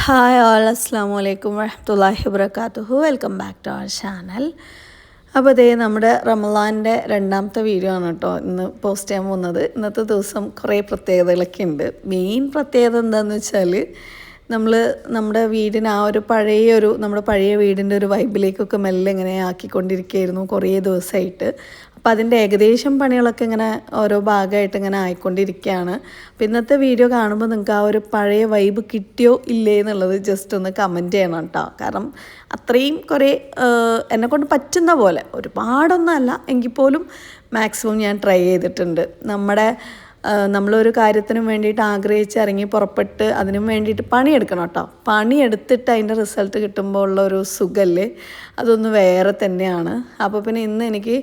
Hi all, അസ്സാം വലൈക്കും വറഹ്മത്തുള്ളാഹി വബറകാതുഹു. Welcome back to our channel. അപ്പോൾ ഇതേ നമ്മുടെ റമളാൻ്റെ രണ്ടാമത്തെ വീഡിയോ ആണ് കേട്ടോ ഇന്ന് പോസ്റ്റ് ചെയ്യാൻ പോകുന്നത്. ഇന്നത്തെ ദിവസം കുറേ പ്രത്യേകതകളൊക്കെ ഉണ്ട്. മെയിൻ പ്രത്യേകത എന്താണെന്ന് വെച്ചാൽ നമ്മുടെ വീടിന് നമ്മുടെ പഴയ വീടിൻ്റെ ഒരു വൈബിലേക്കൊക്കെ മെല്ലെ ഇങ്ങനെ ആക്കിക്കൊണ്ടിരിക്കുകയായിരുന്നു കുറേ ദിവസമായിട്ട്. അപ്പോൾ അതിൻ്റെ ഏകദേശം പണികളൊക്കെ ഇങ്ങനെ ഓരോ ഭാഗമായിട്ട് ഇങ്ങനെ ആയിക്കൊണ്ടിരിക്കുകയാണ്. അപ്പോൾ ഇന്നത്തെ വീഡിയോ കാണുമ്പോൾ നിങ്ങൾക്ക് ആ ഒരു പഴയ വൈബ് കിട്ടിയോ ഇല്ലേ എന്നുള്ളത് ജസ്റ്റ് ഒന്ന് കമൻറ്റ് ചെയ്യണം കേട്ടോ. കാരണം അത്രയും കുറേ എന്നെക്കൊണ്ട് പറ്റുന്ന പോലെ, ഒരുപാടൊന്നുമല്ല എങ്കിൽ പോലും മാക്സിമം ഞാൻ ട്രൈ ചെയ്തിട്ടുണ്ട്. നമ്മളൊരു കാര്യത്തിനും വേണ്ടിയിട്ട് ആഗ്രഹിച്ചിറങ്ങി പുറപ്പെട്ട് അതിനും വേണ്ടിയിട്ട് പണിയെടുക്കണം കേട്ടോ. പണിയെടുത്തിട്ട് അതിൻ്റെ റിസൾട്ട് കിട്ടുമ്പോൾ ഉള്ളൊരു സുഖമല്ലേ, അതൊന്ന് വേറെ തന്നെയാണ്. അപ്പോൾ പിന്നെ ഇന്ന് എനിക്ക്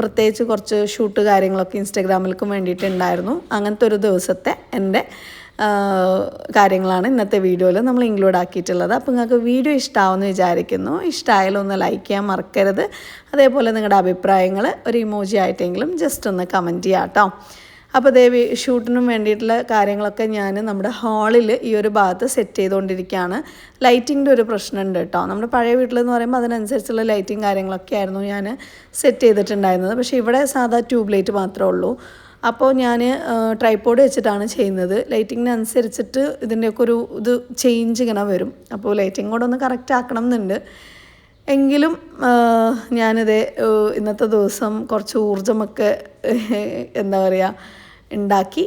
പ്രത്യേകിച്ച് കുറച്ച് ഷൂട്ട് കാര്യങ്ങളൊക്കെ ഇൻസ്റ്റാഗ്രാമിലേക്കും വേണ്ടിയിട്ടുണ്ടായിരുന്നു. അങ്ങനത്തെ ഒരു ദിവസത്തെ എൻ്റെ കാര്യങ്ങളാണ് ഇന്നത്തെ വീഡിയോയിൽ നമ്മൾ ഇൻക്ലൂഡ് ആക്കിയിട്ടുള്ളത്. അപ്പോൾ നിങ്ങൾക്ക് വീഡിയോ ഇഷ്ടമാവുമെന്ന് വിചാരിക്കുന്നു. ഇഷ്ടമായാലും ഒന്ന് ലൈക്ക് ചെയ്യാൻ മറക്കരുത്. അതേപോലെ നിങ്ങളുടെ അഭിപ്രായങ്ങൾ ഒരു ഇമോജി ആയിട്ടെങ്കിലും ജസ്റ്റ് ഒന്ന് കമൻറ്റ് ചെയ്യാം കേട്ടോ. അപ്പോൾ ഷൂട്ടിനും വേണ്ടിയിട്ടുള്ള കാര്യങ്ങളൊക്കെ ഞാൻ നമ്മുടെ ഹാളിൽ ഈ ഒരു ഭാഗത്ത് സെറ്റ് ചെയ്തുകൊണ്ടിരിക്കുകയാണ്. ലൈറ്റിങ്ങിൻ്റെ ഒരു പ്രശ്നമുണ്ട് കേട്ടോ. നമ്മുടെ പഴയ വീട്ടിലെന്ന് പറയുമ്പോൾ അതിനനുസരിച്ചുള്ള ലൈറ്റിങ് കാര്യങ്ങളൊക്കെ ആയിരുന്നു ഞാൻ സെറ്റ് ചെയ്തിട്ടുണ്ടായിരുന്നത്. പക്ഷേ ഇവിടെ സാധാ ട്യൂബ് ലൈറ്റ് മാത്രമേ ഉള്ളൂ. അപ്പോൾ ഞാൻ ട്രൈപോഡ് വെച്ചിട്ടാണ് ചെയ്യുന്നത്. ലൈറ്റിങ്ങിനനുസരിച്ചിട്ട് ഇതിൻ്റെയൊക്കെ ഇത് ചേഞ്ച് ഇങ്ങനെ വരും. അപ്പോൾ ലൈറ്റിങ് കൂടെ ഒന്ന് കറക്റ്റ് ആക്കണം എന്നുണ്ട്. എങ്കിലും ഞാനിത് ഇന്നത്തെ ദിവസം കുറച്ച് ഊർജ്ജമൊക്കെ എന്താ പറയുക ഉണ്ടാക്കി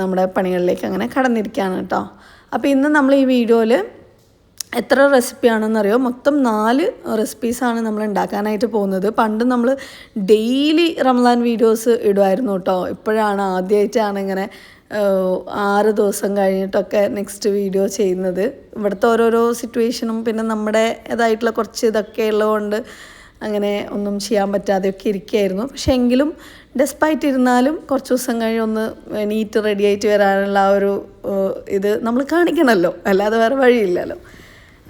നമ്മുടെ പണികളിലേക്ക് അങ്ങനെ കടന്നിരിക്കുകയാണ് കേട്ടോ. അപ്പോൾ ഇന്ന് നമ്മൾ ഈ വീഡിയോയിൽ എത്ര റെസിപ്പിയാണെന്നറിയോ, മൊത്തം 4 റെസിപ്പീസാണ് നമ്മൾ ഉണ്ടാക്കാനായിട്ട് പോകുന്നത്. പണ്ട് നമ്മൾ ഡെയിലി റമളാൻ വീഡിയോസ് ഇടുമായിരുന്നു കേട്ടോ. ഇപ്പോഴാണ് ആദ്യമായിട്ടാണ് ഇങ്ങനെ 6 ദിവസം കഴിഞ്ഞിട്ടൊക്കെ നെക്സ്റ്റ് വീഡിയോ ചെയ്യുന്നത്. ഇവിടുത്തെ ഓരോരോ സിറ്റുവേഷനും പിന്നെ നമ്മുടേതായിട്ടുള്ള കുറച്ച് ഇതൊക്കെ ഉള്ളതുകൊണ്ട് അങ്ങനെ ഒന്നും ചെയ്യാൻ പറ്റാതെയൊക്കെ ഇരിക്കുകയായിരുന്നു. പക്ഷേ എങ്കിലും ഡെസ്പൈറ്റ് ഇരുന്നാലും കുറച്ച് ദിവസം കഴിഞ്ഞ് ഒന്ന് നീറ്റ് റെഡി ആയിട്ട് വരാനുള്ള ആ ഒരു ഇത് നമ്മൾ കാണിക്കണമല്ലോ, അല്ലാതെ വേറെ വഴിയില്ലല്ലോ.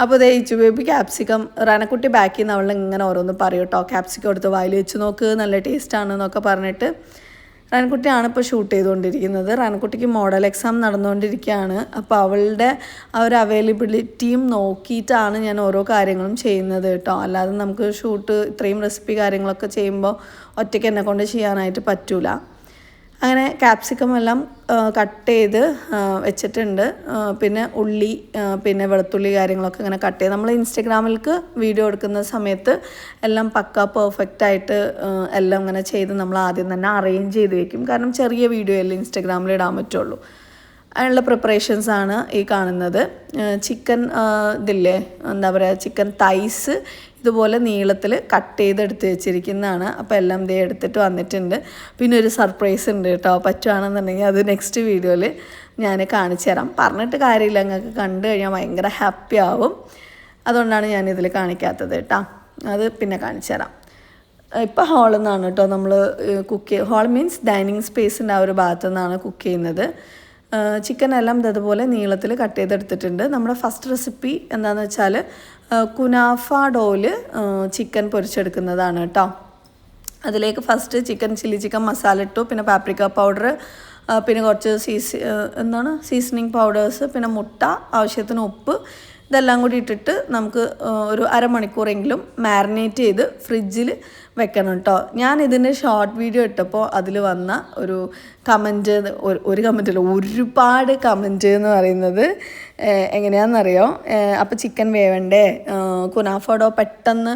അപ്പോൾ ബേബി ക്യാപ്സിക്കം റാനക്കുട്ടി ബാക്കിൽ നിന്ന് അവൾ ഇങ്ങനെ ഓരോന്ന് പറയും കേട്ടോ. ക്യാപ്സിക്കം എടുത്ത് വായിൽ വെച്ച് നോക്ക്, നല്ല ടേസ്റ്റാണെന്നൊക്കെ പറഞ്ഞിട്ട്. റാനക്കുട്ടിയാണ് ഇപ്പോൾ ഷൂട്ട് ചെയ്തുകൊണ്ടിരിക്കുന്നത്. റാനക്കുട്ടിക്ക് മോഡൽ എക്സാം നടന്നുകൊണ്ടിരിക്കുകയാണ്. അപ്പോൾ അവളുടെ ആ ഒരു അവൈലബിലിറ്റിയും നോക്കിയിട്ടാണ് ഞാൻ ഓരോ കാര്യങ്ങളും ചെയ്യുന്നത് കേട്ടോ. അല്ലാതെ നമുക്ക് ഷൂട്ട് ഇത്രയും റെസിപ്പി കാര്യങ്ങളൊക്കെ ചെയ്യുമ്പോൾ ഒറ്റയ്ക്ക് എന്നെ കൊണ്ട് ചെയ്യാനായിട്ട് പറ്റൂല. അങ്ങനെ ക്യാപ്സിക്കം എല്ലാം കട്ട് ചെയ്ത് വെച്ചിട്ടുണ്ട്. പിന്നെ ഉള്ളി, പിന്നെ വെളുത്തുള്ളി കാര്യങ്ങളൊക്കെ ഇങ്ങനെ കട്ട് ചെയ്ത് നമ്മൾ ഇൻസ്റ്റഗ്രാമിലേക്ക് വീഡിയോ എടുക്കുന്ന സമയത്ത് എല്ലാം പക്ക പെർഫെക്റ്റായിട്ട് എല്ലാം ഇങ്ങനെ ചെയ്ത് നമ്മൾ ആദ്യം തന്നെ അറേഞ്ച് ചെയ്ത് വെക്കും. കാരണം ചെറിയ വീഡിയോ അല്ലേ ഇൻസ്റ്റഗ്രാമിൽ ഇടാൻ പറ്റുള്ളൂ. അതിനുള്ള പ്രിപ്പറേഷൻസാണ് ഈ കാണുന്നത്. ചിക്കൻ ഇതില്ലേ, എന്താ പറയുക, ചിക്കൻ തൈസ് ഇതുപോലെ നീളത്തിൽ കട്ട് ചെയ്തെടുത്ത് വെച്ചിരിക്കുന്നതാണ്. അപ്പോൾ എല്ലാം എടുത്തിട്ട് വന്നിട്ടുണ്ട്. പിന്നെ ഒരു സർപ്രൈസ് ഉണ്ട് കേട്ടോ. പറ്റുകയാണെന്നുണ്ടെങ്കിൽ അത് നെക്സ്റ്റ് വീഡിയോയിൽ ഞാൻ കാണിച്ചു തരാം. പറഞ്ഞിട്ട് കാര്യമില്ല, നിങ്ങൾക്ക് കണ്ടു കഴിഞ്ഞാൽ ഭയങ്കര ഹാപ്പി ആവും. അതുകൊണ്ടാണ് ഞാനിതിൽ കാണിക്കാത്തത് കേട്ടോ. അത് പിന്നെ കാണിച്ചു തരാം. ഇപ്പോൾ ഹാളിൽ നിന്നാണ് കേട്ടോ നമ്മൾ ഹാൾ മീൻസ് ഡൈനിങ് സ്പേസിൻ്റെ ആ ഒരു ഭാഗത്തു നിന്നാണ് കുക്ക് ചെയ്യുന്നത്. ചിക്കൻ എല്ലാം ഇതുപോലെ നീളത്തിൽ കട്ട് ചെയ്തെടുത്തിട്ടുണ്ട്. നമ്മുടെ ഫസ്റ്റ് റെസിപ്പി എന്താണെന്ന് വെച്ചാൽ കുനാഫ ഡോയിൽ ചിക്കൻ പൊരിച്ചെടുക്കുന്നതാണ് കേട്ടോ. അതിലേക്ക് ഫസ്റ്റ് ചില്ലി ചിക്കൻ മസാല ഇട്ടു, പിന്നെ പാപ്രിക്ക പൗഡർ, പിന്നെ കുറച്ച് സീസണിങ് പൗഡേഴ്സ്, പിന്നെ മുട്ട, ആവശ്യത്തിന് ഉപ്പ്, ഇതെല്ലാം കൂടി ഇട്ടിട്ട് നമുക്ക് ഒരു അരമണിക്കൂറെങ്കിലും മാരിനേറ്റ് ചെയ്ത് ഫ്രിഡ്ജിൽ വെക്കണം കേട്ടോ. ഞാൻ ഇതിൻ്റെ ഷോർട്ട് വീഡിയോ ഇട്ടപ്പോൾ അതിൽ വന്ന ഒരു കമൻറ്റ്, ഒരു കമൻറ്റല്ല, ഒരുപാട് കമൻറ്റ് എന്ന് പറയുന്നത് എങ്ങനെയാണെന്നറിയോ, അപ്പോൾ ചിക്കൻ വേവണ്ടേ, കുനാഫോഡോ പെട്ടെന്ന്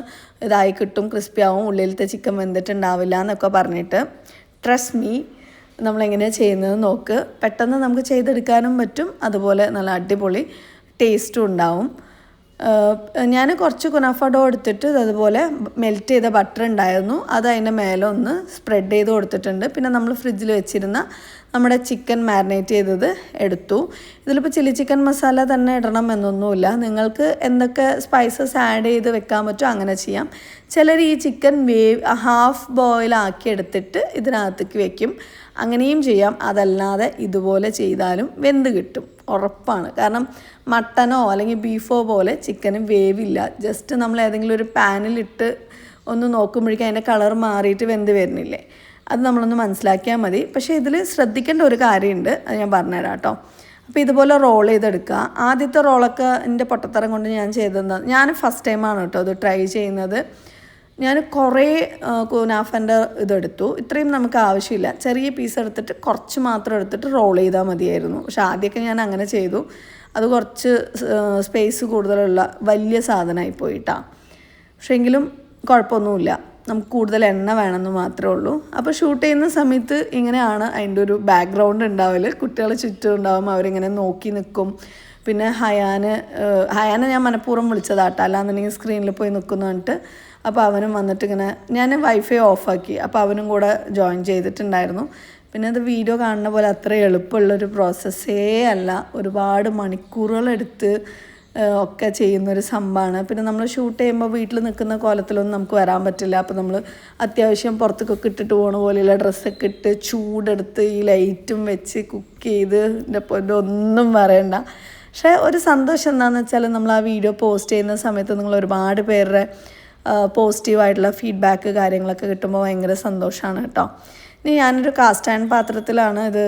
ഇതായി കിട്ടും, ക്രിസ്പി ആവും, ഉള്ളിലത്തെ ചിക്കൻ വെന്തിട്ടുണ്ടാവില്ല എന്നൊക്കെ പറഞ്ഞിട്ട്. ട്രസ്റ്റ് മീ, നമ്മളെങ്ങനെയാണ് ചെയ്യുന്നത് നോക്ക്. പെട്ടെന്ന് നമുക്ക് ചെയ്തെടുക്കാനും പറ്റും, അതുപോലെ നല്ല അടിപൊളി ടേസ്റ്റും ഉണ്ടാവും. ഞാൻ കുറച്ച് കുനാഫ ഡോ എടുത്തിട്ട് അതുപോലെ മെൽറ്റ് ചെയ്ത ബട്ടർ ഉണ്ടായിരുന്നു, അത് അതിൻ്റെ മേലെ ഒന്ന് സ്പ്രെഡ് ചെയ്ത് കൊടുത്തിട്ടുണ്ട്. പിന്നെ നമ്മൾ ഫ്രിഡ്ജിൽ വെച്ചിരുന്ന നമ്മുടെ ചിക്കൻ മാരിനേറ്റ് ചെയ്തത് എടുത്തു. ഇതിലിപ്പോൾ ചില്ലി ചിക്കൻ മസാല തന്നെ ഇടണം എന്നൊന്നുമില്ല. നിങ്ങൾക്ക് എന്തൊക്കെ സ്പൈസസ് ആഡ് ചെയ്ത് വെക്കാൻ പറ്റുമോ അങ്ങനെ ചെയ്യാം. ചിലർ ഈ ചിക്കൻ ഹാഫ് ബോയിൽ ആക്കി എടുത്തിട്ട് ഇതിനകത്തേക്ക് വെക്കും, അങ്ങനെയും ചെയ്യാം. അതല്ലാതെ ഇതുപോലെ ചെയ്താലും വെന്ത് കിട്ടും, ഉറപ്പാണ്. കാരണം മട്ടനോ അല്ലെങ്കിൽ ബീഫോ പോലെ ചിക്കന് വേവില്ല. ജസ്റ്റ് നമ്മൾ ഏതെങ്കിലും ഒരു പാനിലിട്ട് ഒന്ന് നോക്കുമ്പോഴേക്കും അതിൻ്റെ കളർ മാറിയിട്ട് വെന്ത് വരുന്നില്ലേ, അത് നമ്മളൊന്ന് മനസ്സിലാക്കിയാൽ മതി. പക്ഷേ ഇതിൽ ശ്രദ്ധിക്കേണ്ട ഒരു കാര്യമുണ്ട്, അത് ഞാൻ പറഞ്ഞുതരാം കേട്ടോ. അപ്പോൾ ഇതുപോലെ റോൾ ചെയ്തെടുക്കുക. ആദ്യത്തെ റോളൊക്കെ എൻ്റെ പൊട്ടത്തരം കൊണ്ട് ഞാൻ ചെയ്തത്, ഞാൻ ഫസ്റ്റ് ടൈമാണ് കേട്ടോ അത് ട്രൈ ചെയ്യുന്നത്. ഞാൻ കുറേ കുനാഫൻ്റെ ഇതെടുത്തു. ഇത്രയും നമുക്ക് ആവശ്യമില്ല. ചെറിയ പീസ് എടുത്തിട്ട് കുറച്ച് മാത്രം എടുത്തിട്ട് റോൾ ചെയ്താൽ മതിയായിരുന്നു. പക്ഷെ ആദ്യമൊക്കെ ഞാൻ അങ്ങനെ ചെയ്തു. അത് കുറച്ച് സ്പേസ് കൂടുതലുള്ള വലിയ സാധനമായി പോയിട്ടാണ്. പക്ഷേ എങ്കിലും കുഴപ്പമൊന്നുമില്ല, നമുക്ക് കൂടുതൽ എണ്ണ വേണമെന്ന് മാത്രമേ ഉള്ളൂ. അപ്പോൾ ഷൂട്ട് ചെയ്യുന്ന സമയത്ത് ഇങ്ങനെയാണ് അതിൻ്റെ ഒരു ബാക്ക്ഗ്രൗണ്ട് ഉണ്ടാവൽ. കുട്ടികൾ ചുറ്റും ഉണ്ടാവും, അവരിങ്ങനെ നോക്കി നിൽക്കും. പിന്നെ ഹയാനെ ഞാൻ മനഃപൂർവ്വം വിളിച്ചതാട്ടോ, അല്ലാന്നുണ്ടെങ്കിൽ സ്ക്രീനിൽ പോയി നിൽക്കുന്നു പറഞ്ഞിട്ട്. അപ്പോൾ അവനും വന്നിട്ട് ഇങ്ങനെ, ഞാൻ വൈഫൈ ഓഫാക്കി, അപ്പോൾ അവനും കൂടെ ജോയിൻ ചെയ്തിട്ടുണ്ടായിരുന്നു. പിന്നെ അത് വീഡിയോ കാണുന്ന പോലെ അത്ര എളുപ്പമുള്ളൊരു പ്രോസസ്സേ അല്ല. ഒരുപാട് മണിക്കൂറുകളെടുത്ത് ഒക്കെ ചെയ്യുന്നൊരു സംഭവമാണ്. പിന്നെ നമ്മൾ ഷൂട്ട് ചെയ്യുമ്പോൾ വീട്ടിൽ നിൽക്കുന്ന കോലത്തിലൊന്നും നമുക്ക് വരാൻ പറ്റില്ല. അപ്പോൾ നമ്മൾ അത്യാവശ്യം പുറത്തേക്കൊക്കെ ഇട്ടിട്ട് പോകണ പോലെയുള്ള ഡ്രസ്സൊക്കെ ഇട്ട് ചൂടെടുത്ത് ഈ ലൈറ്റും വെച്ച് കുക്ക് ചെയ്ത് എൻ്റെ ഒന്നും പറയണ്ട. പക്ഷേ ഒരു സന്തോഷം എന്താണെന്ന് വെച്ചാൽ നമ്മൾ ആ വീഡിയോ പോസ്റ്റ് ചെയ്യുന്ന സമയത്ത് നിങ്ങൾ ഒരുപാട് പേരുടെ പോസിറ്റീവായിട്ടുള്ള ഫീഡ്ബാക്ക് കാര്യങ്ങളൊക്കെ കിട്ടുമ്പോൾ ഭയങ്കര സന്തോഷമാണ് കേട്ടോ. ഇനി ഞാനൊരു കാസ്റ്റ് അയൺ പാത്രത്തിലാണ് ഇത്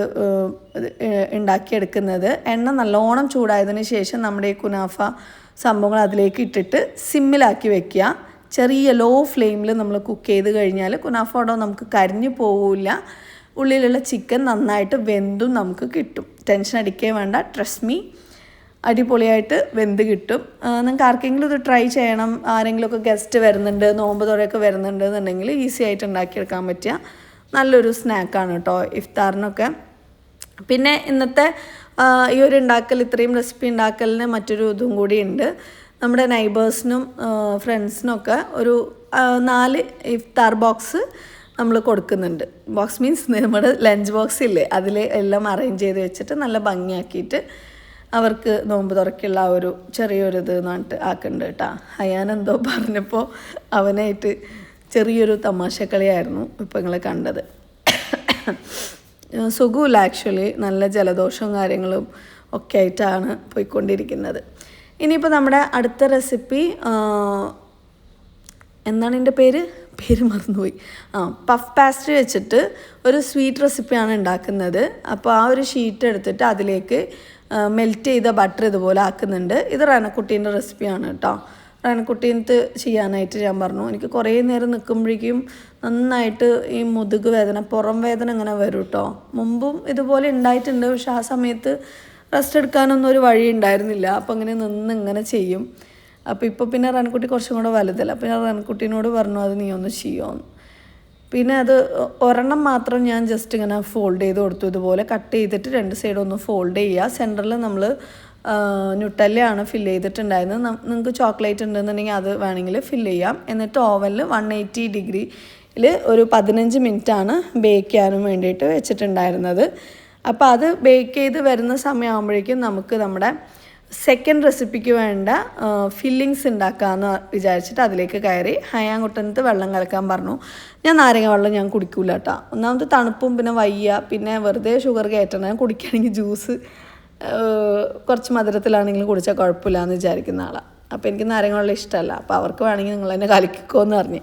ഉണ്ടാക്കിയെടുക്കുന്നത്. എണ്ണ നല്ലോണം ചൂടായതിന് ശേഷം നമ്മുടെ ഈ കുനാഫ സംഭവങ്ങൾ അതിലേക്ക് ഇട്ടിട്ട് സിമ്മിലാക്കി വെക്കുക. ചെറിയ ലോ ഫ്ലെയിമിൽ നമ്മൾ കുക്ക് ചെയ്ത് കഴിഞ്ഞാൽ കുനാഫോടോ നമുക്ക് കരിഞ്ഞു പോവില്ല. ഉള്ളിലുള്ള ചിക്കൻ നന്നായിട്ട് വെന്തും നമുക്ക് കിട്ടും. ടെൻഷൻ അടിക്കേ വേണ്ട, ട്രസ്റ്റ് മീ, അടിപൊളിയായിട്ട് വെന്ത് കിട്ടും. നിങ്ങൾക്ക് ആർക്കെങ്കിലും ഇത് ട്രൈ ചെയ്യണം, ആരെങ്കിലുമൊക്കെ ഗസ്റ്റ് വരുന്നുണ്ട്, നോമ്പ് തുറയൊക്കെ വരുന്നുണ്ട് എന്നുണ്ടെങ്കിൽ ഈസി ആയിട്ട് ഉണ്ടാക്കിയെടുക്കാൻ പറ്റിയ നല്ലൊരു സ്നാക്കാണ് കേട്ടോ ഇഫ്താറിനൊക്കെ. പിന്നെ ഇന്നത്തെ ഈ ഒരു ഇത്രയും റെസിപ്പി ഉണ്ടാക്കലിന് മറ്റൊരു ഇതും കൂടി ഉണ്ട്. നമ്മുടെ നൈബേഴ്സിനും ഫ്രണ്ട്സിനൊക്കെ ഒരു 4 ഇഫ്താർ ബോക്സ് നമ്മൾ കൊടുക്കുന്നുണ്ട്. ബോക്സ് മീൻസ് നമ്മുടെ ലഞ്ച് ബോക്സ് ഇല്ലേ, അതിൽ എല്ലാം അറേഞ്ച് ചെയ്ത് വെച്ചിട്ട് നല്ല ഭംഗിയാക്കിയിട്ട് അവർക്ക് നോമ്പ് തുറക്കുള്ള ആ ഒരു ചെറിയൊരു ഇത് എന്നിട്ട് ആക്കുന്നുണ്ട് കേട്ടോ. ഹയാൻ എന്തോ പറഞ്ഞപ്പോൾ അവനായിട്ട് ചെറിയൊരു തമാശക്കളിയായിരുന്നു ഇപ്പോൾ നിങ്ങൾ കണ്ടത്. സുഖമില്ല ആക്ച്വലി, നല്ല ജലദോഷവും കാര്യങ്ങളും ഒക്കെ ആയിട്ടാണ് പോയിക്കൊണ്ടിരിക്കുന്നത്. ഇനിയിപ്പോൾ നമ്മുടെ അടുത്ത റെസിപ്പി എന്താണ് എൻ്റെ പേര് മറന്നുപോയി. പഫ് പാസ്ട്രി വെച്ചിട്ട് ഒരു സ്വീറ്റ് റെസിപ്പിയാണ് ഉണ്ടാക്കുന്നത്. അപ്പോൾ ആ ഒരു ഷീറ്റ് എടുത്തിട്ട് അതിലേക്ക് മെൽറ്റ് ചെയ്ത ബട്ടർ ഇതുപോലെ ആക്കുന്നുണ്ട്. ഇത് റനക്കുട്ടീൻ്റെ റെസിപ്പിയാണ് കേട്ടോ. റനക്കുട്ടീനത്ത് ചെയ്യാനായിട്ട് ഞാൻ പറഞ്ഞു. എനിക്ക് കുറേ നേരം നിൽക്കുമ്പോഴേക്കും നന്നായിട്ട് ഈ മുതുക് വേദന, പുറം വേദന അങ്ങനെ വരും കേട്ടോ. മുമ്പും ഇതുപോലെ ഉണ്ടായിട്ടുണ്ട്, പക്ഷെ ആ സമയത്ത് റെസ്റ്റ് എടുക്കാനൊന്നും ഒരു വഴി ഉണ്ടായിരുന്നില്ല. അപ്പോൾ അങ്ങനെ ഇങ്ങനെ ചെയ്യും. അപ്പോൾ ഇപ്പോൾ പിന്നെ റനക്കുട്ടി കുറച്ചും കൂടെ വലുതല്ല. അപ്പോൾ ഞാൻ റനക്കുട്ടീനോട് പറഞ്ഞു അത് നീ ഒന്ന് ചെയ്യുമോന്ന്. പിന്നെ അത് ഒരെണ്ണം മാത്രം ഞാൻ ജസ്റ്റ് ഇങ്ങനെ ഫോൾഡ് ചെയ്ത് കൊടുത്തു. ഇതുപോലെ കട്ട് ചെയ്തിട്ട് 2 സൈഡും ഒന്ന് ഫോൾഡ് ചെയ്യുക. സെൻറ്ററിൽ നമ്മൾ ന്യൂട്ടല്ലയാണ് ഫില്ല് ചെയ്തിട്ടുണ്ടായിരുന്നത്. നിങ്ങൾക്ക് ചോക്ലേറ്റ് ഉണ്ടെന്നുണ്ടെങ്കിൽ അത് വേണമെങ്കിൽ ഫില്ല് ചെയ്യാം. എന്നിട്ട് ഓവനിൽ 180 ഡിഗ്രിയിൽ ഒരു 15 മിനിറ്റാണ് ബേക്ക് ചെയ്യാനും വേണ്ടിയിട്ട് വെച്ചിട്ടുണ്ടായിരുന്നത്. അപ്പോൾ അത് ബേക്ക് ചെയ്ത് വരുന്ന സമയമാകുമ്പോഴേക്കും നമുക്ക് നമ്മുടെ സെക്കൻഡ് റെസിപ്പിക്ക് വേണ്ട ഫില്ലിങ്സ് ഉണ്ടാക്കാമെന്ന് വിചാരിച്ചിട്ട് അതിലേക്ക് കയറി. ഹയാൻകുട്ടനത്ത് വെള്ളം കലക്കാൻ പറഞ്ഞു. ഞാൻ നാരങ്ങ വെള്ളം ഞാൻ കുടിക്കൂല കേട്ടോ. ഒന്നാമത് തണുപ്പും പിന്നെ വയ്യ, പിന്നെ വെറുതെ ഷുഗർ കയറ്റണം. ഞാൻ കുടിക്കുകയാണെങ്കിൽ ജ്യൂസ് കുറച്ച് മധുരത്തിലാണെങ്കിലും കുടിച്ചാൽ കുഴപ്പമില്ല എന്ന് വിചാരിക്കുന്ന ആളാണ്. അപ്പോൾ എനിക്ക് നാരങ്ങ വെള്ളം ഇഷ്ടമല്ല. അപ്പോൾ അവർക്ക് വേണമെങ്കിൽ നിങ്ങൾ എന്നെ കലക്കിക്കോ എന്ന് പറഞ്ഞ്.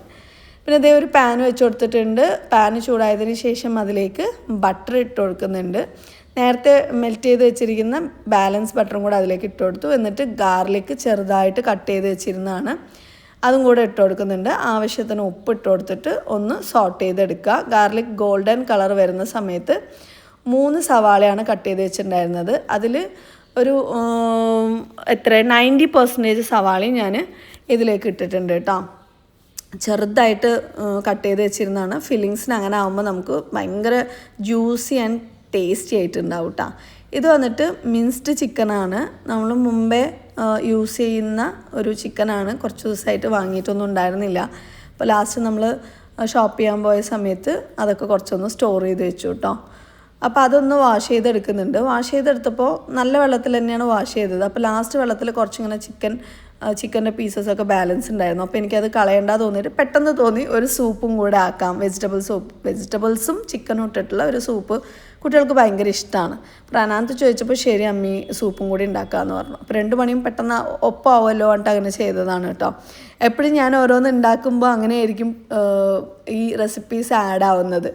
പിന്നെ അതേ ഒരു പാൻ വെച്ച് കൊടുത്തിട്ടുണ്ട്. പാൻ ചൂടായതിന് ശേഷം അതിലേക്ക് ബട്ടർ ഇട്ട് കൊടുക്കുന്നുണ്ട്. നേരത്തെ മെൽറ്റ് ചെയ്ത് വെച്ചിരിക്കുന്ന ബാലൻസ് ബട്ടറും കൂടെ അതിലേക്ക് ഇട്ട് കൊടുത്തു. എന്നിട്ട് ഗാർലിക്ക് ചെറുതായിട്ട് കട്ട് ചെയ്ത് വെച്ചിരുന്നതാണ്, അതും കൂടെ ഇട്ട് കൊടുക്കുന്നുണ്ട്. ആവശ്യത്തിന് ഉപ്പ് ഇട്ട് കൊടുത്തിട്ട് ഒന്ന് സോട്ട് ചെയ്തെടുക്കുക. ഗാർലിക് ഗോൾഡൻ കളർ വരുന്ന സമയത്ത് 3 സവാളയാണ് കട്ട് ചെയ്ത് വെച്ചിട്ടുണ്ടായിരുന്നത്. അതിൽ ഒരു 90% സവാളയും ഞാൻ ഇതിലേക്ക് ഇട്ടിട്ടുണ്ട് കേട്ടോ. ചെറുതായിട്ട് കട്ട് ചെയ്ത് വെച്ചിരുന്നതാണ്. ഫില്ലിങ്സിന് അങ്ങനെ ആകുമ്പോൾ നമുക്ക് ഭയങ്കര ജ്യൂസി ആൻഡ് ടേസ്റ്റി ആയിട്ടുണ്ടാവും കേട്ടോ. ഇത് വന്നിട്ട് മിൻസ്ഡ് ചിക്കനാണ്. നമ്മൾ മുമ്പേ യൂസ് ചെയ്യുന്ന ഒരു ചിക്കനാണ്. കുറച്ച് ദിവസമായിട്ട് വാങ്ങിയിട്ടൊന്നും ഉണ്ടായിരുന്നില്ല. അപ്പോൾ ലാസ്റ്റ് നമ്മൾ ഷോപ്പ് ചെയ്യാൻ പോയ സമയത്ത് അതൊക്കെ കുറച്ചൊന്ന് സ്റ്റോർ ചെയ്ത് വെച്ചു കേട്ടോ. അപ്പോൾ അതൊന്ന് വാഷ് ചെയ്തെടുക്കുന്നുണ്ട്. വാഷ് ചെയ്തെടുത്തപ്പോൾ നല്ല വെള്ളത്തിൽ തന്നെയാണ് വാഷ് ചെയ്തത്. അപ്പോൾ ലാസ്റ്റ് വെള്ളത്തിൽ കുറച്ചിങ്ങനെ ചിക്കൻ്റെ പീസസൊക്കെ ബാലൻസ് ഉണ്ടായിരുന്നു. അപ്പോൾ എനിക്കത് കളയേണ്ട തോന്നിയിട്ട് പെട്ടെന്ന് തോന്നി ഒരു സൂപ്പും കൂടെ ആക്കാം. വെജിറ്റബിൾസും ചിക്കനും ഇട്ടിട്ടുള്ള ഒരു സൂപ്പ് കുട്ടികൾക്ക് ഭയങ്കര ഇഷ്ടമാണ്. അപ്പോൾ അനാന്ത് ചോദിച്ചപ്പോൾ ശരി അമ്മി സൂപ്പും കൂടി ഉണ്ടാക്കാമെന്ന് പറഞ്ഞു. അപ്പോൾ 2 പണിയും പെട്ടെന്ന് ഒപ്പമാവുമല്ലോ പറഞ്ഞിട്ട് അങ്ങനെ ചെയ്തതാണ് കേട്ടോ. എപ്പോഴും ഞാൻ ഓരോന്ന് ഉണ്ടാക്കുമ്പോൾ അങ്ങനെയായിരിക്കും ഈ റെസിപ്പീസ് ആഡ് ആവുന്നത്.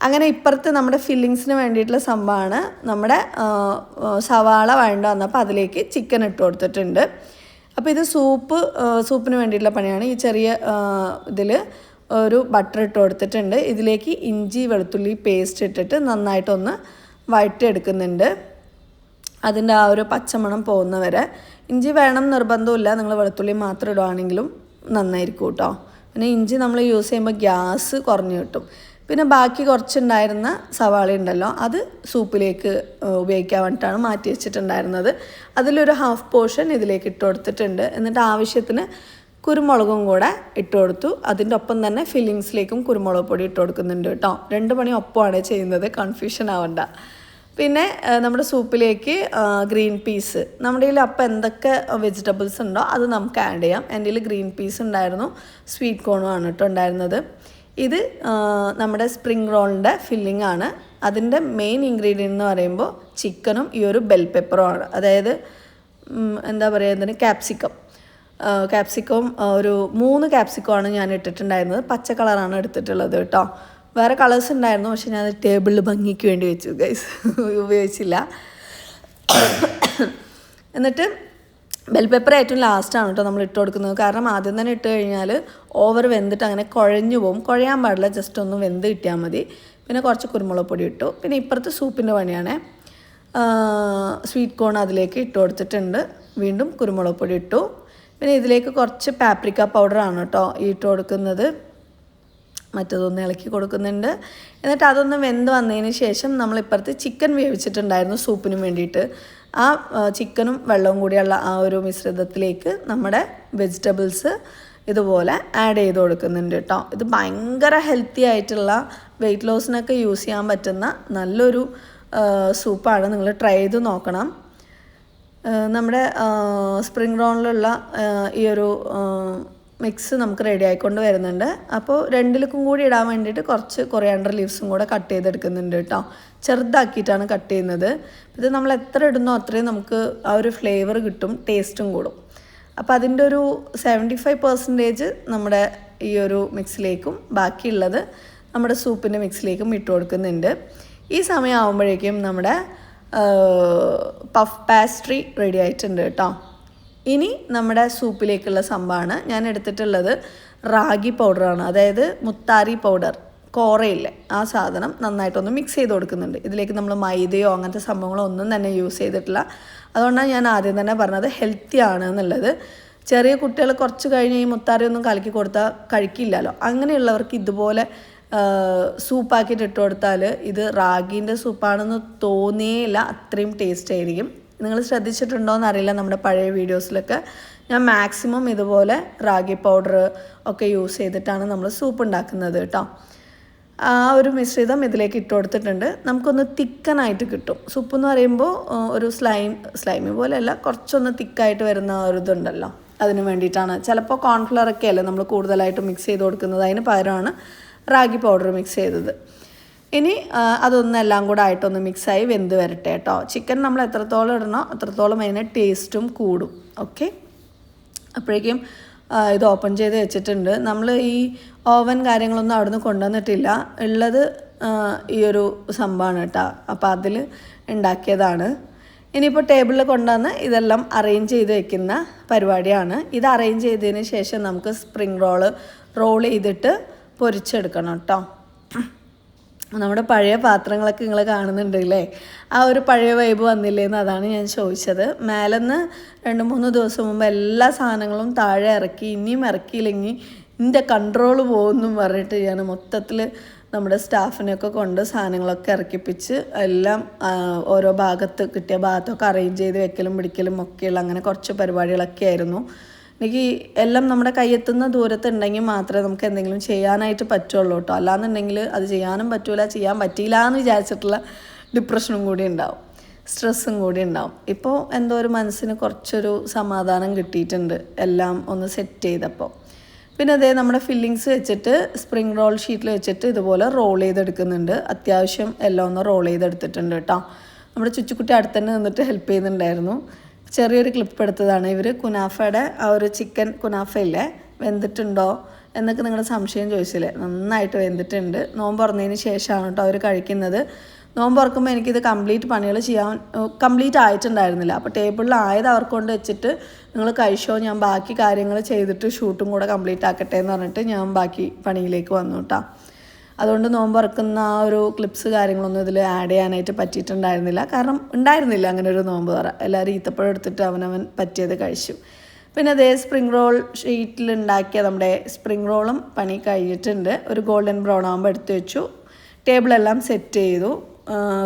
അങ്ങനെ ഇപ്പുറത്ത് നമ്മുടെ ഫില്ലിങ്സിന് വേണ്ടിയിട്ടുള്ള സംഭവമാണ് നമ്മുടെ സവാള വഴണ്ട വന്നപ്പോൾ അതിലേക്ക് ചിക്കൻ ഇട്ട് കൊടുത്തിട്ടുണ്ട്. അപ്പോൾ ഇത് സൂപ്പിന് വേണ്ടിയിട്ടുള്ള പണിയാണ്. ഈ ചെറിയ ഇതിൽ ഒരു ബട്ടർ ഇട്ട് കൊടുത്തിട്ടുണ്ട്. ഇതിലേക്ക് ഇഞ്ചി വെളുത്തുള്ളി പേസ്റ്റ് ഇട്ടിട്ട് നന്നായിട്ടൊന്ന് വഴറ്റിയെടുക്കുന്നുണ്ട്. അതിൻ്റെ ആ ഒരു പച്ചമണം പോകുന്ന വരെ. ഇഞ്ചി വേണം നിർബന്ധമില്ല, നിങ്ങൾ വെളുത്തുള്ളി മാത്രം ഇടുകയാണെങ്കിലും നന്നായിരിക്കും കേട്ടോ. പിന്നെ ഇഞ്ചി നമ്മൾ യൂസ് ചെയ്യുമ്പോൾ ഗ്യാസ് കുറഞ്ഞു കിട്ടും. പിന്നെ ബാക്കി കുറച്ചുണ്ടായിരുന്ന സവാള ഉണ്ടല്ലോ, അത് സൂപ്പിലേക്ക് ഉപയോഗിക്കാൻ വേണ്ടിയിട്ടാണ് മാറ്റി വെച്ചിട്ടുണ്ടായിരുന്നത്. അതിലൊരു ഹാഫ് പോർഷൻ ഇതിലേക്ക് ഇട്ട് കൊടുത്തിട്ടുണ്ട്. എന്നിട്ട് ആവശ്യത്തിന് കുരുമുളകും കൂടെ ഇട്ട് കൊടുത്തു. അതിൻ്റെ ഒപ്പം തന്നെ ഫില്ലിങ്സിലേക്കും കുരുമുളക് പൊടി ഇട്ട് കൊടുക്കുന്നുണ്ട് കേട്ടോ. 2 പണി ഒപ്പമാണ് ചെയ്യുന്നത്, കൺഫ്യൂഷൻ ആവണ്ട. പിന്നെ നമ്മുടെ സൂപ്പിലേക്ക് ഗ്രീൻ പീസ്, നമ്മുടെ കയ്യിൽ അപ്പം എന്തൊക്കെ വെജിറ്റബിൾസ് ഉണ്ടോ അത് നമുക്ക് ആഡ് ചെയ്യാം. എൻ്റെ കയ്യിൽ ഗ്രീൻ പീസ് ഉണ്ടായിരുന്നു, സ്വീറ്റ് കോണും ആണ് കേട്ടോ ഉണ്ടായിരുന്നത്. ഇത് നമ്മുടെ സ്പ്രിംഗ് റോളിൻ്റെ ഫില്ലിംഗ് ആണ്. അതിൻ്റെ മെയിൻ ഇൻഗ്രീഡിയൻ്റ് എന്ന് പറയുമ്പോൾ ചിക്കനും ഈ ഒരു ബെൽ പെപ്പറും ആണ്. അതായത് എന്താ പറയുക, എന്തിന് ക്യാപ്സിക്കം ഒരു 3 ക്യാപ്സിക്കമാണ് ഞാൻ ഇട്ടിട്ടുണ്ടായിരുന്നത്. പച്ച കളറാണ് എടുത്തിട്ടുള്ളത് കേട്ടോ. വേറെ കളേഴ്സ് ഉണ്ടായിരുന്നു, പക്ഷെ ഞാൻ ടേബിളിൽ ഭംഗിക്ക് വേണ്ടി വെച്ചു ഗൈസ്, ഉപയോഗിച്ചില്ല. എന്നിട്ട് ബെൽ പെപ്പർ ഏറ്റവും ലാസ്റ്റാണ് കേട്ടോ നമ്മൾ ഇട്ട് കൊടുക്കുന്നത്. കാരണം ആദ്യം തന്നെ ഇട്ട് കഴിഞ്ഞാൽ ഓവർ വെന്തിട്ട് അങ്ങനെ കുഴഞ്ഞു പോകും. കുഴയാൻ പാടില്ല, ജസ്റ്റ് ഒന്ന് വെന്ത് കിട്ടിയാൽ മതി. പിന്നെ കുറച്ച് കുരുമുളക് പൊടി ഇട്ടു. പിന്നെ ഇപ്പുറത്ത് സൂപ്പിൻ്റെ പണിയാണ്. സ്വീറ്റ് കോൺ അതിലേക്ക് ഇട്ട് കൊടുത്തിട്ടുണ്ട്. വീണ്ടും കുരുമുളക് പൊടി ഇട്ടു. പിന്നെ ഇതിലേക്ക് കുറച്ച് പാപ്രിക്ക പൗഡറാണ് കേട്ടോ ഇട്ട് കൊടുക്കുന്നത്. മറ്റതൊന്ന് ഇളക്കി കൊടുക്കുന്നുണ്ട്. എന്നിട്ട് അതൊന്ന് വെന്ത് വന്നതിന് ശേഷം നമ്മളിപ്പുറത്ത് ചിക്കൻ വേവിച്ചിട്ടുണ്ടായിരുന്നു സൂപ്പിന് വേണ്ടിയിട്ട്. ആ ചിക്കനും വെള്ളവും കൂടിയുള്ള ആ ഒരു മിശ്രിതത്തിലേക്ക് നമ്മുടെ വെജിറ്റബിൾസ് ഇതുപോലെ ആഡ് ചെയ്ത് കൊടുക്കുന്നുണ്ട് കേട്ടോ. ഇത് ഭയങ്കര ഹെൽത്തി ആയിട്ടുള്ള വെയിറ്റ് ലോസിനൊക്കെ യൂസ് ചെയ്യാൻ പറ്റുന്ന നല്ലൊരു സൂപ്പാണ്. നിങ്ങൾ ട്രൈ ചെയ്ത് നോക്കണം. നമ്മുടെ സ്പ്രിംഗ് റോളിലുള്ള ഈ ഒരു മിക്സ് നമുക്ക് റെഡി ആയിക്കൊണ്ട് വരുന്നുണ്ട്. അപ്പോൾ 2ലേക്കും കൂടി ഇടാൻ വേണ്ടിയിട്ട് കുറച്ച് കൊറിയാണ്ടർ ലീവ്സും കൂടെ കട്ട് ചെയ്തെടുക്കുന്നുണ്ട് കേട്ടോ. ചെറുതാക്കിയിട്ടാണ് കട്ട് ചെയ്യുന്നത്. ഇത് നമ്മൾ എത്ര ഇടുന്നോ അത്രയും നമുക്ക് ആ ഒരു ഫ്ലേവർ കിട്ടും, ടേസ്റ്റും കൂടും. അപ്പോൾ അതിൻ്റെ ഒരു 75% നമ്മുടെ ഈ ഒരു മിക്സിലേക്കും ബാക്കിയുള്ളത് നമ്മുടെ സൂപ്പിൻ്റെ മിക്സിലേക്കും ഇട്ട് കൊടുക്കുന്നുണ്ട്. ഈ സമയം ആകുമ്പോഴേക്കും നമ്മുടെ പഫ് പാസ്ട്രി റെഡി ആയിട്ടുണ്ട് കേട്ടോ. ഇനി നമ്മുടെ സൂപ്പിലേക്കുള്ള സംഭവമാണ് ഞാൻ എടുത്തിട്ടുള്ളത്. റാഗി പൗഡറാണ്, അതായത് മുത്താരി പൗഡർ, കോറയില്ലേ ആ സാധനം നന്നായിട്ടൊന്ന് മിക്സ് ചെയ്ത് കൊടുക്കുന്നുണ്ട്. ഇതിലേക്ക് നമ്മൾ മൈദയോ അങ്ങനത്തെ സംഭവങ്ങളോ ഒന്നും തന്നെ യൂസ് ചെയ്തിട്ടില്ല. അതുകൊണ്ടാണ് ഞാൻ ആദ്യം തന്നെ പറഞ്ഞത് ഹെൽത്തി ആണ് എന്നുള്ളത്. ചെറിയ കുട്ടികൾ കുറച്ച് കഴിഞ്ഞ് ഈ മുത്താരി ഒന്നും കലക്കി കൊടുത്താൽ കഴിക്കില്ലല്ലോ. അങ്ങനെയുള്ളവർക്ക് ഇതുപോലെ സൂപ്പാക്കിയിട്ട് ഇട്ട് കൊടുത്താൽ ഇത് റാഗീൻ്റെ സൂപ്പാണെന്ന് തോന്നിയേയില്ല, അത്രയും ടേസ്റ്റ് ആയിരിക്കും. നിങ്ങൾ ശ്രദ്ധിച്ചിട്ടുണ്ടോയെന്ന് അറിയില്ല, നമ്മുടെ പഴയ വീഡിയോസിലൊക്കെ ഞാൻ മാക്സിമം ഇതുപോലെ റാഗി പൗഡർ ഒക്കെ യൂസ് ചെയ്തിട്ടാണ് നമ്മൾ സൂപ്പ് ഉണ്ടാക്കുന്നത് കേട്ടോ. ആ ഒരു മിശ്രിതം ഇതിലേക്ക് ഇട്ട് കൊടുത്തിട്ടുണ്ട്. നമുക്കൊന്ന് തിക്കനായിട്ട് കിട്ടും. സൂപ്പ് എന്ന് പറയുമ്പോൾ ഒരു സ്ലൈമി പോലെയല്ല, കുറച്ചൊന്ന് തിക്കായിട്ട് വരുന്ന ഒരു ഇതുണ്ടല്ലോ, അതിന് വേണ്ടിയിട്ടാണ്. ചിലപ്പോൾ കോൺഫ്ലവറൊക്കെ അല്ലേ നമ്മൾ കൂടുതലായിട്ട് മിക്സ് ചെയ്ത് കൊടുക്കുന്നത്, അതിന് പകരമാണ് റാഗി പൗഡർ മിക്സ് ചെയ്തത്. ഇനി അതൊന്നെല്ലാം കൂടെ ആയിട്ടൊന്ന് മിക്സായി വെന്ത് വരട്ടെ കേട്ടോ. ചിക്കൻ നമ്മൾ എത്രത്തോളം ഇടണോ അത്രത്തോളം അതിന് ടേസ്റ്റും കൂടും. ഓക്കെ, അപ്പോഴേക്കും ഇത് ഓപ്പൺ ചെയ്ത് വെച്ചിട്ടുണ്ട്. നമ്മൾ ഈ ഓവൻ കാര്യങ്ങളൊന്നും അവിടെ നിന്ന് കൊണ്ടുവന്നിട്ടില്ല, ഉള്ളത് ഈ ഒരു സംഭവമാണ് കേട്ടോ. അപ്പോൾ അതിൽ ഉണ്ടാക്കിയതാണ്. ഇനിയിപ്പോൾ ടേബിളിൽ കൊണ്ടുവന്ന് ഇതെല്ലാം അറേഞ്ച് ചെയ്ത് വെക്കുന്ന പരിപാടിയാണ്. ഇത് അറേഞ്ച് ചെയ്തതിന് ശേഷം നമുക്ക് സ്പ്രിംഗ് റോൾ ചെയ്തിട്ട് പൊരിച്ചെടുക്കണം കേട്ടോ. നമ്മുടെ പഴയ പാത്രങ്ങളൊക്കെ നിങ്ങൾ കാണുന്നുണ്ടല്ലേ, ആ ഒരു പഴയ വൈബ് വന്നില്ലേന്ന്, അതാണ് ഞാൻ ചോദിച്ചത്. മേലെന്ന് 2-3 ദിവസം മുമ്പ് എല്ലാ സാധനങ്ങളും താഴെ ഇറക്കി, ഇനിയും ഇറക്കിയില്ലെങ്കിൽ എൻ്റെ കൺട്രോൾ പോകുമെന്നും പറഞ്ഞിട്ട് ഞാൻ മൊത്തത്തിൽ നമ്മുടെ സ്റ്റാഫിനെയൊക്കെ കൊണ്ട് സാധനങ്ങളൊക്കെ ഇറക്കിപ്പിച്ച് എല്ലാം ഓരോ ഭാഗത്ത് കിട്ടിയ ഭാഗത്തൊക്കെ അറേഞ്ച് ചെയ്ത് വെക്കലും പിടിക്കലും ഒക്കെയുള്ള അങ്ങനെ കുറച്ച് പരിപാടികളൊക്കെ ആയിരുന്നു. എനിക്ക് എല്ലാം നമ്മുടെ കയ്യെത്തുന്ന ദൂരത്തുണ്ടെങ്കിൽ മാത്രമേ നമുക്ക് എന്തെങ്കിലും ചെയ്യാനായിട്ട് പറ്റുള്ളൂ കേട്ടോ. അല്ലാന്നുണ്ടെങ്കിൽ അത് ചെയ്യാനും പറ്റൂല, ചെയ്യാൻ പറ്റിയില്ല എന്ന് വിചാരിച്ചിട്ടുള്ള ഡിപ്രഷനും കൂടി ഉണ്ടാവും, സ്ട്രെസ്സും കൂടി ഉണ്ടാവും. ഇപ്പോൾ എന്തോ ഒരു മനസ്സിന് കുറച്ചൊരു സമാധാനം കിട്ടിയിട്ടുണ്ട് എല്ലാം ഒന്ന് സെറ്റ് ചെയ്തപ്പോൾ. പിന്നെ അതേ നമ്മുടെ ഫില്ലിങ്സ് വെച്ചിട്ട് സ്പ്രിംഗ് റോൾ ഷീറ്റിൽ വെച്ചിട്ട് ഇതുപോലെ റോൾ ചെയ്തെടുക്കുന്നുണ്ട്. അത്യാവശ്യം എല്ലാം ഒന്ന് റോൾ ചെയ്തെടുത്തിട്ടുണ്ട് കേട്ടോ. നമ്മുടെ ചുച്ചുക്കുട്ടി അടുത്ത് തന്നെ നിന്നിട്ട് ഹെൽപ്പ് ചെയ്യുന്നുണ്ടായിരുന്നു. ചെറിയൊരു ക്ലിപ്പ് എടുത്തതാണ്. ഇവർ കുനാഫയുടെ ആ ഒരു ചിക്കൻ കുനാഫയില്ലേ, വെന്തിട്ടുണ്ടോ എന്നൊക്കെ നിങ്ങളുടെ സംശയം ചോദിച്ചില്ലേ, നന്നായിട്ട് വെന്തിട്ടുണ്ട്. നോമ്പ് തുറന്നതിന് ശേഷമാണ് കേട്ടോ അവർ കഴിക്കുന്നത്. നോമ്പ് തുറക്കുമ്പോൾ എനിക്കിത് പണികൾ ചെയ്യാൻ കംപ്ലീറ്റ് ആയിട്ടുണ്ടായിരുന്നില്ല. അപ്പോൾ ടേബിളിലായത് അവർക്ക് കൊണ്ട് വെച്ചിട്ട് നിങ്ങൾ കഴിച്ചോ, ഞാൻ ബാക്കി കാര്യങ്ങൾ ചെയ്തിട്ട് ഷൂട്ടും കൂടെ കംപ്ലീറ്റ് ആക്കട്ടെ എന്ന് പറഞ്ഞിട്ട് ഞാൻ ബാക്കി പണിയിലേക്ക് വന്നു കേട്ടോ. അതുകൊണ്ട് നോമ്പ് തുറക്കുന്ന ആ ഒരു ക്ലിപ്സ് കാര്യങ്ങളൊന്നും ഇതിൽ ആഡ് ചെയ്യാനായിട്ട് പറ്റിയിട്ടുണ്ടായിരുന്നില്ല. കാരണം ഉണ്ടായിരുന്നില്ല അങ്ങനെ ഒരു നോമ്പ് തുറ. എല്ലാവരും ഈത്തപ്പഴം എടുത്തിട്ട് അവനവൻ പറ്റിയത് കഴിച്ചു. പിന്നെ അതേ സ്പ്രിംഗ് റോൾ ഷീറ്റിലുണ്ടാക്കിയ നമ്മുടെ സ്പ്രിംഗ് റോളും പണി കഴിഞ്ഞിട്ടുണ്ട്. ഒരു ഗോൾഡൻ ബ്രൗൺ ആകുമ്പോൾ എടുത്ത് വെച്ചു. ടേബിളെല്ലാം സെറ്റ് ചെയ്തു.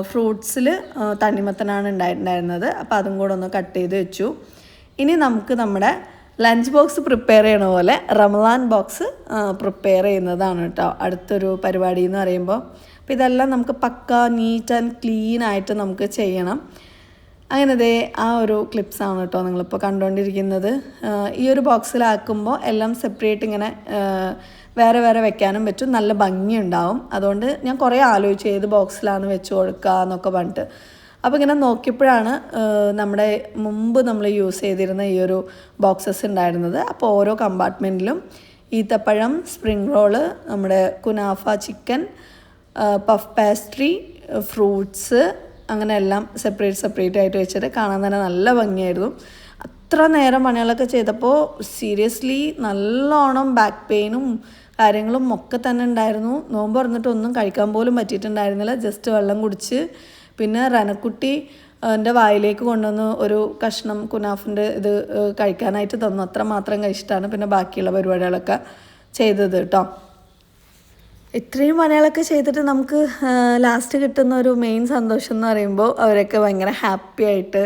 ഫ്രൂട്ട്സിൽ തണ്ണിമത്തനാണ് ഉണ്ടായിട്ടുണ്ടായിരുന്നത്. അപ്പോൾ അതും കൂടെ ഒന്ന് കട്ട് ചെയ്ത് വെച്ചു. ഇനി നമുക്ക് നമ്മുടെ ലഞ്ച് ബോക്സ് പ്രിപ്പയർ ചെയ്യണ പോലെ റമദാൻ ബോക്സ് പ്രിപ്പയർ ചെയ്യുന്നതാണ് കേട്ടോ അടുത്തൊരു പരിപാടി എന്ന് പറയുമ്പോൾ. അപ്പോൾ ഇതെല്ലാം നമുക്ക് പക്ക നീറ്റ് ആൻഡ് ക്ലീൻ ആയിട്ട് നമുക്ക് ചെയ്യണം. അങ്ങനെ ദേ ആ ഒരു ക്ലിപ്സാണ് കേട്ടോ നിങ്ങളിപ്പോൾ കണ്ടുകൊണ്ടിരിക്കുന്നത്. ഈ ഒരു ബോക്സിലാക്കുമ്പോൾ എല്ലാം സെപ്പറേറ്റ് ഇങ്ങനെ വേറെ വേറെ വെക്കാനും പറ്റും, നല്ല ഭംഗിയുണ്ടാവും. അതുകൊണ്ട് ഞാൻ കുറേ ആലോചിച്ചു ഏത് ബോക്സിലാണ് വെച്ച് കൊടുക്കുക എന്നൊക്കെ പറഞ്ഞിട്ട്. അപ്പോൾ ഇങ്ങനെ നോക്കിയപ്പോഴാണ് നമ്മുടെ മുമ്പ് നമ്മൾ യൂസ് ചെയ്തിരുന്ന ഈ ഒരു ബോക്സസ് ഉണ്ടായിരുന്നത്. അപ്പോൾ ഓരോ കമ്പാർട്ട്മെൻറ്റിലും ഈത്തപ്പഴം, സ്പ്രിംഗ് റോള്, നമ്മുടെ kunafa chicken, puff pastry, fruits, അങ്ങനെ എല്ലാം സെപ്പറേറ്റ് ആയിട്ട് വെച്ചിട്ട് കാണാൻ തന്നെ നല്ല ഭംഗിയായിരുന്നു. അത്ര നേരം പണികളൊക്കെ ചെയ്തപ്പോൾ സീരിയസ്ലി നല്ലോണം ബാക്ക് പെയിനും കാര്യങ്ങളും ഒക്കെ തന്നെ ഉണ്ടായിരുന്നു. നോമ്പ് തുറന്നിട്ട് ഒന്നും കഴിക്കാൻ പോലും പറ്റിയിട്ടുണ്ടായിരുന്നില്ല. ജസ്റ്റ് വെള്ളം കുടിച്ച് പിന്നെ റനക്കുട്ടി എൻ്റെ വായിലേക്ക് കൊണ്ടുവന്ന് ഒരു കഷ്ണം കുനാഫിൻ്റെ ഇത് കഴിക്കാനായിട്ട് തന്നു. അത്ര മാത്രം കഴിച്ചിട്ടാണ് പിന്നെ ബാക്കിയുള്ള പരിപാടികളൊക്കെ ചെയ്തത് കേട്ടോ. ഇത്രയും പണികളൊക്കെ ചെയ്തിട്ട് നമുക്ക് ലാസ്റ്റ് കിട്ടുന്ന ഒരു മെയിൻ സന്തോഷം എന്ന് പറയുമ്പോൾ അവരൊക്കെ ഭയങ്കര ഹാപ്പി ആയിട്ട്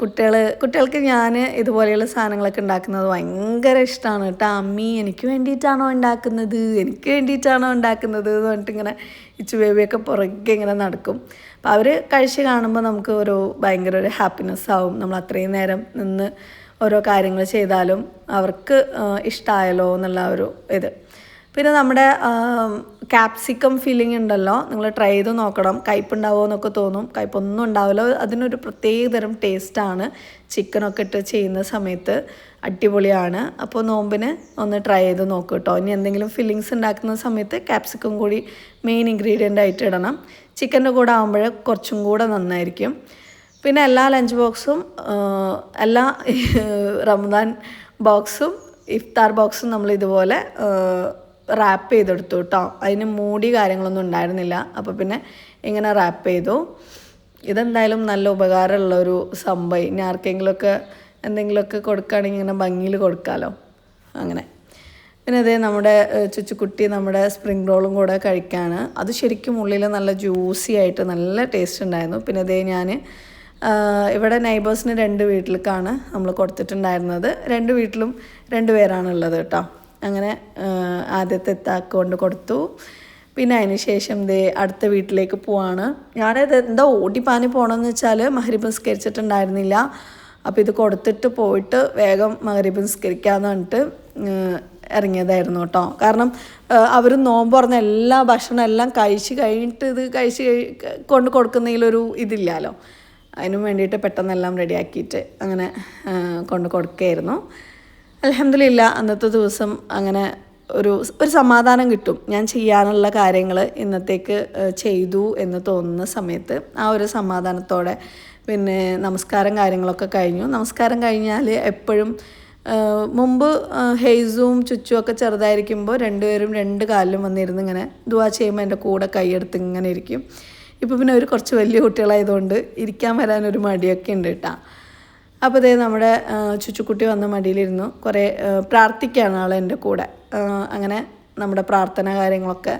കുട്ടികൾക്ക് ഞാൻ ഇതുപോലെയുള്ള സാധനങ്ങളൊക്കെ ഉണ്ടാക്കുന്നത് ഭയങ്കര ഇഷ്ടമാണ് കേട്ടോ. അമ്മി എനിക്ക് വേണ്ടിയിട്ടാണോ ഉണ്ടാക്കുന്നത് എന്ന് പറഞ്ഞിട്ട് ഇങ്ങനെ ഇച്ചു ബേബിയൊക്കെ പുറകെ ഇങ്ങനെ നടക്കും. അപ്പോൾ അവർ കഴിച്ച് കാണുമ്പോൾ നമുക്ക് ഭയങ്കര ഒരു ഹാപ്പിനെസ് ആവും. നമ്മൾ അത്രയും നേരം നിന്ന് ഓരോ കാര്യങ്ങൾ ചെയ്താലും അവർക്ക് ഇഷ്ടമായല്ലോ എന്നുള്ള ഒരു ഇത്. പിന്നെ നമ്മുടെ ക്യാപ്സിക്കം ഫില്ലിംഗ് ഉണ്ടല്ലോ, നിങ്ങൾ ട്രൈ ചെയ്ത് നോക്കണം. കയ്പുണ്ടാവുമോ എന്നൊക്കെ തോന്നും. കയ്പൊന്നും ഉണ്ടാവില്ല. അതിനൊരു പ്രത്യേകതരം ടേസ്റ്റാണ് ചിക്കനൊക്കെ ഇട്ട് ചെയ്യുന്ന സമയത്ത്. അടിപൊളിയാണ്. അപ്പോൾ നോമ്പിന് ഒന്ന് ട്രൈ ചെയ്ത് നോക്കൂ കേട്ടോ. ഇനി എന്തെങ്കിലും ഫില്ലിങ്സ് ഉണ്ടാക്കുന്ന സമയത്ത് ക്യാപ്സിക്കം കൂടി മെയിൻ ഇൻഗ്രീഡിയൻ്റ് ആയിട്ട് ഇടണം. ചിക്കൻ്റെ കൂടെ ആകുമ്പോൾ കുറച്ചും കൂടെ നന്നായിരിക്കും. പിന്നെ എല്ലാ ലഞ്ച് ബോക്സും എല്ലാ റമദാൻ ബോക്സും ഇഫ്താർ ബോക്സും നമ്മൾ ഇതുപോലെ റാപ്പ് ചെയ്തെടുത്തു കേട്ടോ. അതിന് മൂടി കാര്യങ്ങളൊന്നും ഉണ്ടായിരുന്നില്ല. അപ്പോൾ പിന്നെ ഇങ്ങനെ റാപ്പ് ചെയ്തു. ഇതെന്തായാലും നല്ല ഉപകാരമുള്ളൊരു സംഭവം. ഇനി ആർക്കെങ്കിലുമൊക്കെ എന്തെങ്കിലുമൊക്കെ കൊടുക്കുകയാണെങ്കിൽ ഇങ്ങനെ ഭംഗിയിൽ കൊടുക്കാമല്ലോ. അങ്ങനെ പിന്നെ അതേ നമ്മുടെ ചുച്ചുക്കുട്ടി നമ്മുടെ സ്പ്രിംഗ് റോളും കൂടെ കഴിക്കുകയാണ്. അത് ശരിക്കും ഉള്ളിൽ നല്ല ജ്യൂസി ആയിട്ട് നല്ല ടേസ്റ്റ് ഉണ്ടായിരുന്നു. പിന്നെ അതേ ഞാൻ ഇവിടെ നൈബേഴ്സിന് 2 വീട്ടിലേക്കാണ് നമ്മൾ കൊടുത്തിട്ടുണ്ടായിരുന്നത്. 2 വീട്ടിലും 2 പേരാണുള്ളത് കേട്ടോ. അങ്ങനെ ആദ്യത്തെ കൊണ്ട് കൊടുത്തു. പിന്നെ അതിന് ശേഷം അടുത്ത വീട്ടിലേക്ക് പോവാണ്. ഞാനത് എന്താ ഓടിപ്പാനി പോകണമെന്ന് വെച്ചാൽ മഗ്‌രിബ് നിസ്കരിച്ചിട്ടുണ്ടായിരുന്നില്ല. അപ്പോൾ ഇത് കൊടുത്തിട്ട് പോയിട്ട് വേഗം മഗ്‌രിബ് നിസ്കരിക്കാമെന്ന് പറഞ്ഞിട്ട് ഇറങ്ങിയതായിരുന്നു കേട്ടോ. കാരണം അവർ നോമ്പ് തുറന്ന എല്ലാ ഭക്ഷണം എല്ലാം കഴിച്ച് കഴിഞ്ഞിട്ട് ഇത് കൊണ്ട് കൊടുക്കുന്നതിലൊരു ഇതില്ലല്ലോ. അതിനും വേണ്ടിയിട്ട് പെട്ടെന്നെല്ലാം റെഡിയാക്കിയിട്ട് അങ്ങനെ കൊണ്ട് കൊടുക്കുകയായിരുന്നു. അൽഹംദുലില്ലാ അന്നത്തെ ദിവസം അങ്ങനെ ഒരു സമാധാനം കിട്ടും. ഞാൻ ചെയ്യാനുള്ള കാര്യങ്ങൾ ഇന്നത്തേക്ക് ചെയ്തു എന്ന് തോന്നുന്ന സമയത്ത് ആ ഒരു സമാധാനത്തോടെ. പിന്നെ നമസ്കാരം കാര്യങ്ങളൊക്കെ കഴിഞ്ഞു. നമസ്കാരം കഴിഞ്ഞാൽ എപ്പോഴും മുമ്പ് ഹെയ്സും ചുച്ചും ഒക്കെ ചെറുതായിരിക്കുമ്പോൾ 2 പേരും 2 കാലിലും വന്നിരുന്ന് ഇങ്ങനെ ദുആ ചെയ്യുമ്പോൾ എൻ്റെ കൂടെ കൈയെടുത്ത് ഇങ്ങനെ ഇരിക്കും. ഇപ്പോൾ പിന്നെ അവർ കുറച്ച് വലിയ കുട്ടികളായതുകൊണ്ട് ഇരിക്കാൻ വരാനൊരു മടിയൊക്കെ ഉണ്ട് കേട്ടോ. അപ്പോൾ നമ്മുടെ ചുച്ചുക്കുട്ടി വന്ന മടിയിലിരുന്നു. കുറേ പ്രാർത്ഥിക്കുകയാണ് ആൾ എൻ്റെ കൂടെ. അങ്ങനെ നമ്മുടെ പ്രാർത്ഥന കാര്യങ്ങളൊക്കെ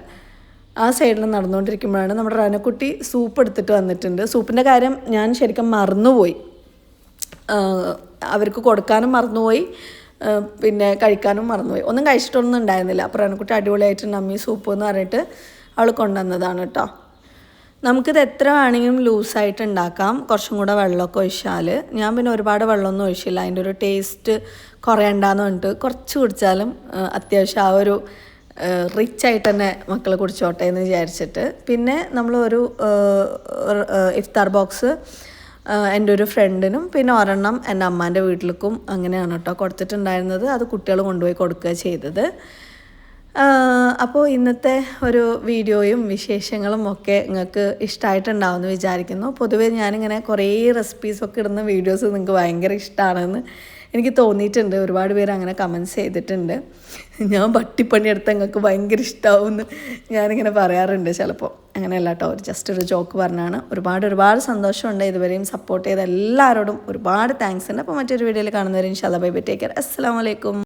ആ സൈഡിൽ നടന്നുകൊണ്ടിരിക്കുമ്പോഴാണ് നമ്മുടെ റനക്കുട്ടി സൂപ്പ് എടുത്തിട്ട് വന്നിട്ടുണ്ട്. സൂപ്പിൻ്റെ കാര്യം ഞാൻ ശരിക്കും മറന്നുപോയി. അവർക്ക് കൊടുക്കാനും മറന്നുപോയി, പിന്നെ കഴിക്കാനും മറന്നുപോയി. ഒന്നും കഴിച്ചിട്ടൊന്നും ഉണ്ടായിരുന്നില്ല. അപ്പോൾ റനക്കുട്ടി അടിപൊളിയായിട്ടുണ്ട് അമ്മി സൂപ്പ് എന്ന് പറഞ്ഞിട്ട് അവൾ കൊണ്ടുവന്നതാണ് കേട്ടോ. നമുക്കിത് എത്ര വേണമെങ്കിലും ലൂസായിട്ട് ഉണ്ടാക്കാം, കുറച്ചും കൂടെ വെള്ളമൊക്കെ ഒഴിച്ചാൽ. ഞാൻ പിന്നെ ഒരുപാട് വെള്ളമൊന്നും ഒഴിച്ചില്ല. അതിൻ്റെ ഒരു ടേസ്റ്റ് കുറയണ്ടെന്ന് പറഞ്ഞിട്ട് കുറച്ച് കുടിച്ചാലും അത്യാവശ്യം ആ ഒരു റിച്ച് ആയിട്ട് തന്നെ മക്കൾ കുടിച്ചോട്ടെ എന്ന് വിചാരിച്ചിട്ട്. പിന്നെ നമ്മളൊരു ഇഫ്താർ ബോക്സ് എൻ്റെ ഒരു ഫ്രണ്ടിനും പിന്നെ ഒരെണ്ണം എൻ്റെ അമ്മാൻ്റെ വീട്ടിലേക്കും അങ്ങനെയാണ് കേട്ടോ കൊടുത്തിട്ടുണ്ടായിരുന്നത്. അത് കുട്ടികൾ കൊണ്ടുപോയി കൊടുക്കുക ചെയ്തത്. അപ്പോൾ ഇന്നത്തെ ഒരു വീഡിയോയും വിശേഷങ്ങളും ഒക്കെ നിങ്ങൾക്ക് ഇഷ്ടമായിട്ടുണ്ടാവുമെന്ന് വിചാരിക്കുന്നു. പൊതുവേ ഞാനിങ്ങനെ കുറേ റെസിപ്പീസൊക്കെ ഇടുന്ന വീഡിയോസ് നിങ്ങൾക്ക് ഭയങ്കര ഇഷ്ടമാണെന്ന് എനിക്ക് തോന്നിയിട്ടുണ്ട്. ഒരുപാട് പേര് അങ്ങനെ കമൻറ്റ്സ് ചെയ്തിട്ടുണ്ട്. ഞാൻ പട്ടിപ്പണിയെടുത്ത് നിങ്ങൾക്ക് ഭയങ്കര ഇഷ്ടമാവുമെന്ന് ഞാനിങ്ങനെ പറയാറുണ്ട് ചിലപ്പോൾ. അങ്ങനെയല്ല കേട്ടോ, ജസ്റ്റ് ഒരു ജോക്ക് പറഞ്ഞാണ്. ഒരുപാട് സന്തോഷമുണ്ട്. ഇതുവരെയും സപ്പോർട്ട് ചെയ്ത എല്ലാവരോടും ഒരുപാട് താങ്ക്സ് ഉണ്ട്. അപ്പോൾ മറ്റൊരു വീഡിയോയിൽ കാണുന്നവരെ ഇൻഷാല്ലാ ബൈ ബൈ, ടേക്ക് കെയർ, അസ്സലാമു അലൈക്കും.